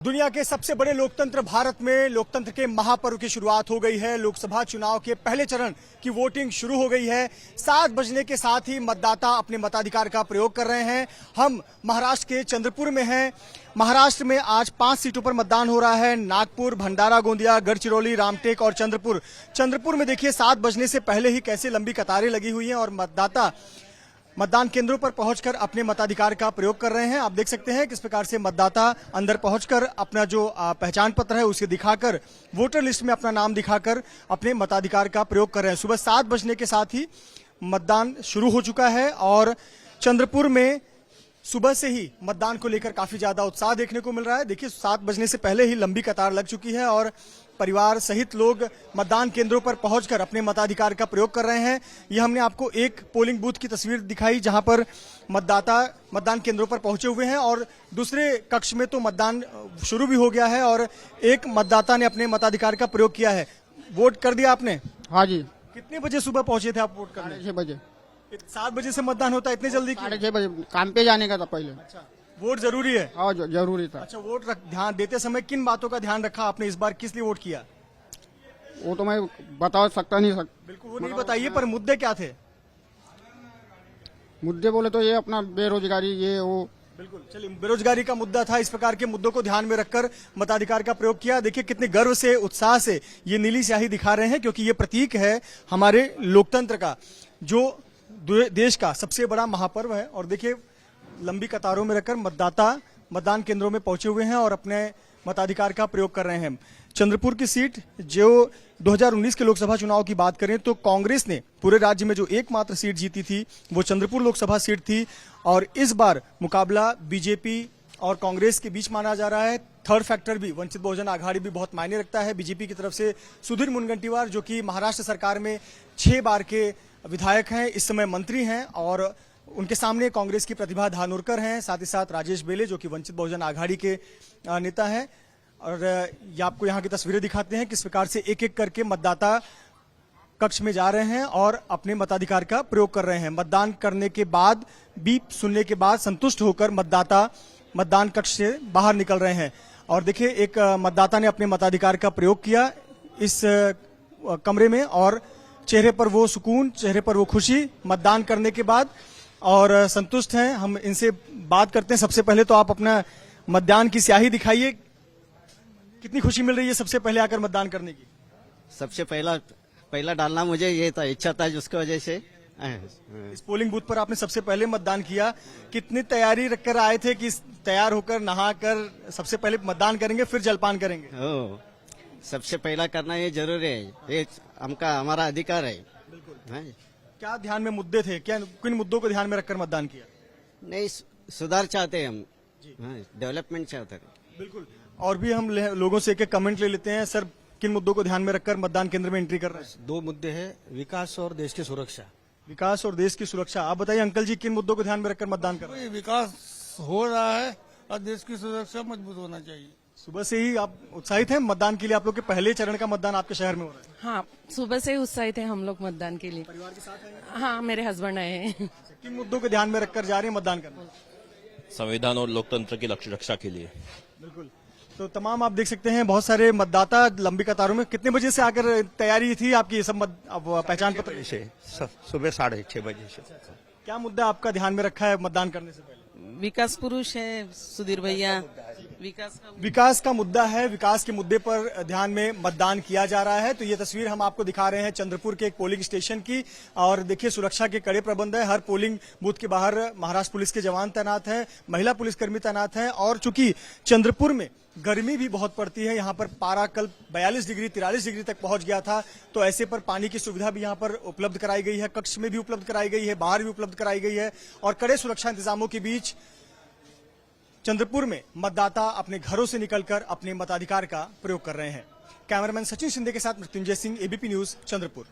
दुनिया के सबसे बड़े लोकतंत्र भारत में लोकतंत्र के महापर्व की शुरुआत हो गई है। लोकसभा चुनाव के पहले चरण की वोटिंग शुरू हो गई है। 7 बजने के साथ ही मतदाता अपने मताधिकार का प्रयोग कर रहे हैं। हम महाराष्ट्र के चंद्रपुर में हैं। महाराष्ट्र में आज 5 सीटों पर मतदान हो रहा है। नागपुर, भंडारा, गोंदिया, गढ़चिरौली, रामटेक और चंद्रपुर में देखिए 7 बजने से पहले ही कैसे लंबी कतारें लगी हुई हैं और मतदाता मतदान केंद्रों पर पहुंचकर अपने मताधिकार का प्रयोग कर रहे हैं। आप देख सकते हैं किस प्रकार से मतदाता अंदर पहुंचकर अपना जो पहचान पत्र है उसे दिखाकर, वोटर लिस्ट में अपना नाम दिखाकर अपने मताधिकार का प्रयोग कर रहे हैं। सुबह 7 बजने के साथ ही मतदान शुरू हो चुका है और चंद्रपुर में सुबह से ही मतदान को लेकर काफी ज्यादा उत्साह देखने को मिल रहा है। देखिए 7 बजने से पहले ही लंबी कतार लग चुकी है और परिवार सहित लोग मतदान केंद्रों पर पहुंचकर अपने मताधिकार का प्रयोग कर रहे हैं। यह हमने आपको एक पोलिंग बूथ की तस्वीर दिखाई जहां पर मतदाता मतदान केंद्रों पर पहुंचे हुए हैं और दूसरे कक्ष में तो मतदान शुरू भी हो गया है और एक मतदाता ने अपने मताधिकार का प्रयोग किया है। वोट कर दिया आपने? हाँ जी। कितने बजे सुबह पहुंचे थे आप वोट करने? 6 बजे। 7 बजे से मतदान होता है, इतने जल्दी? 6:30 बजे काम पे जाने का था पहले। अच्छा, वोट जरूरी है? हाँ जरूरी था। अच्छा, वोट ध्यान देते समय किन बातों का ध्यान रखा आपने? इस बार किस लिए वोट किया? वो तो मैं बता सकता नहीं बिल्कुल वो नहीं बताइए, पर मुद्दे क्या थे? मुद्दे बोले तो ये अपना बेरोजगारी, ये वो। बिल्कुल, चलिए, बेरोजगारी का मुद्दा था। इस प्रकार के मुद्दों को ध्यान में रखकर मताधिकार का प्रयोग किया। देखिए कितने गर्व से, उत्साह से ये नीली स्याही दिखा रहे हैं, क्योंकि ये प्रतीक है हमारे लोकतंत्र का, जो देश का सबसे बड़ा महापर्व है। और देखिए लंबी कतारों में रखकर मतदाता मतदान केंद्रों में पहुंचे हुए हैं और अपने मताधिकार का प्रयोग कर रहे हैं। चंद्रपुर की सीट, जो 2019 के लोकसभा चुनाव की बात करें तो कांग्रेस ने पूरे राज्य में जो एकमात्र सीट जीती थी वो चंद्रपुर लोकसभा सीट थी और इस बार मुकाबला बीजेपी और कांग्रेस के बीच माना जा रहा है। थर्ड फैक्टर भी, वंचित बहुजन आघाड़ी भी बहुत मायने रखता है। बीजेपी की तरफ से सुधीर मुनगंटीवार, जो कि महाराष्ट्र सरकार में 6 बार के विधायक हैं, इस समय मंत्री हैं, और उनके सामने कांग्रेस की प्रतिभा धानोरकर हैं, साथ ही साथ राजेश बेले जो कि वंचित बहुजन आघाड़ी के नेता हैं। और ये आपको यहाँ की तस्वीरें दिखाते हैं किस प्रकार से एक एक करके मतदाता कक्ष में जा रहे हैं और अपने मताधिकार का प्रयोग कर रहे हैं। मतदान करने के बाद, बीप सुनने के बाद संतुष्ट होकर मतदाता मतदान कक्ष से बाहर निकल रहे हैं। और देखिए एक मतदाता ने अपने मताधिकार का प्रयोग किया इस कमरे में और चेहरे पर वो सुकून, चेहरे पर वो खुशी मतदान करने के बाद, और संतुष्ट हैं। हम इनसे बात करते हैं। सबसे पहले तो आप अपना मतदान की स्याही दिखाइए, कितनी खुशी मिल रही है सबसे पहले आकर मतदान करने की? सबसे पहला डालना मुझे ये था, इच्छा था, जिसकी वजह से इस पोलिंग बूथ पर आपने सबसे पहले मतदान किया। कितनी तैयारी रखकर आए थे कि तैयार होकर नहाकर सबसे पहले मतदान करेंगे फिर जलपान करेंगे? सबसे पहला करना ये जरूरी है, ये हमारा अधिकार है। बिल्कुल। क्या ध्यान में मुद्दे थे, क्या किन मुद्दों को ध्यान में रखकर मतदान किया? नहीं, सुधार चाहते हैं हम, डेवलपमेंट चाहते हैं। बिल्कुल। और भी हम लोगों से एक एक कमेंट ले लेते हैं। सर, किन मुद्दों को ध्यान में रखकर मतदान केंद्र में एंट्री कर रहे हैं? 2 मुद्दे हैं, विकास और देश की सुरक्षा। विकास और देश की सुरक्षा। आप बताइए अंकल जी, किन मुद्दों को ध्यान में रखकर मतदान कर रहे हैं? विकास हो रहा है और देश की सुरक्षा मजबूत होना चाहिए। सुबह से ही आप उत्साहित हैं मतदान के लिए? आप लोग के पहले चरण का मतदान आपके शहर में हो रहा है? हाँ, सुबह से ही उत्साहित हैं हम लोग मतदान के लिए। परिवार के साथ हैं? हाँ, मेरे हस्बैंड आए हैं। किन मुद्दों को ध्यान में रखकर जा रहे हैं मतदान करने? संविधान और लोकतंत्र की रक्षा के लिए। बिल्कुल। तो तमाम आप देख सकते हैं बहुत सारे मतदाता लंबी कतारों में। कितने बजे से आकर तैयारी थी आपकी सब पहचान पत्र से? सुबह 6:30 बजे से। क्या मुद्दा आपका ध्यान में रखा है मतदान करने से पहले? विकास पुरुष है सुधीर भैया, विकास का मुद्दा है। विकास के मुद्दे पर ध्यान में मतदान किया जा रहा है। तो ये तस्वीर हम आपको दिखा रहे हैं चंद्रपुर के एक पोलिंग स्टेशन की। और देखिए सुरक्षा के कड़े प्रबंध है। हर पोलिंग बूथ के बाहर महाराष्ट्र पुलिस के जवान तैनात हैं, महिला पुलिसकर्मी तैनात हैं। और चूंकि चंद्रपुर में गर्मी भी बहुत पड़ती है, यहाँ पर पारा कल 42 डिग्री 43 डिग्री तक पहुंच गया था, तो ऐसे पर पानी की सुविधा भी यहाँ पर उपलब्ध कराई गई है। कक्ष में भी उपलब्ध कराई गई है, बाहर भी उपलब्ध कराई गई है। और कड़े सुरक्षा इंतजामों के बीच चंद्रपुर में मतदाता अपने घरों से निकलकर अपने मताधिकार का प्रयोग कर रहे हैं। कैमरामैन सचिन शिंदे के साथ मृत्युंजय सिंह, एबीपी न्यूज, चंद्रपुर।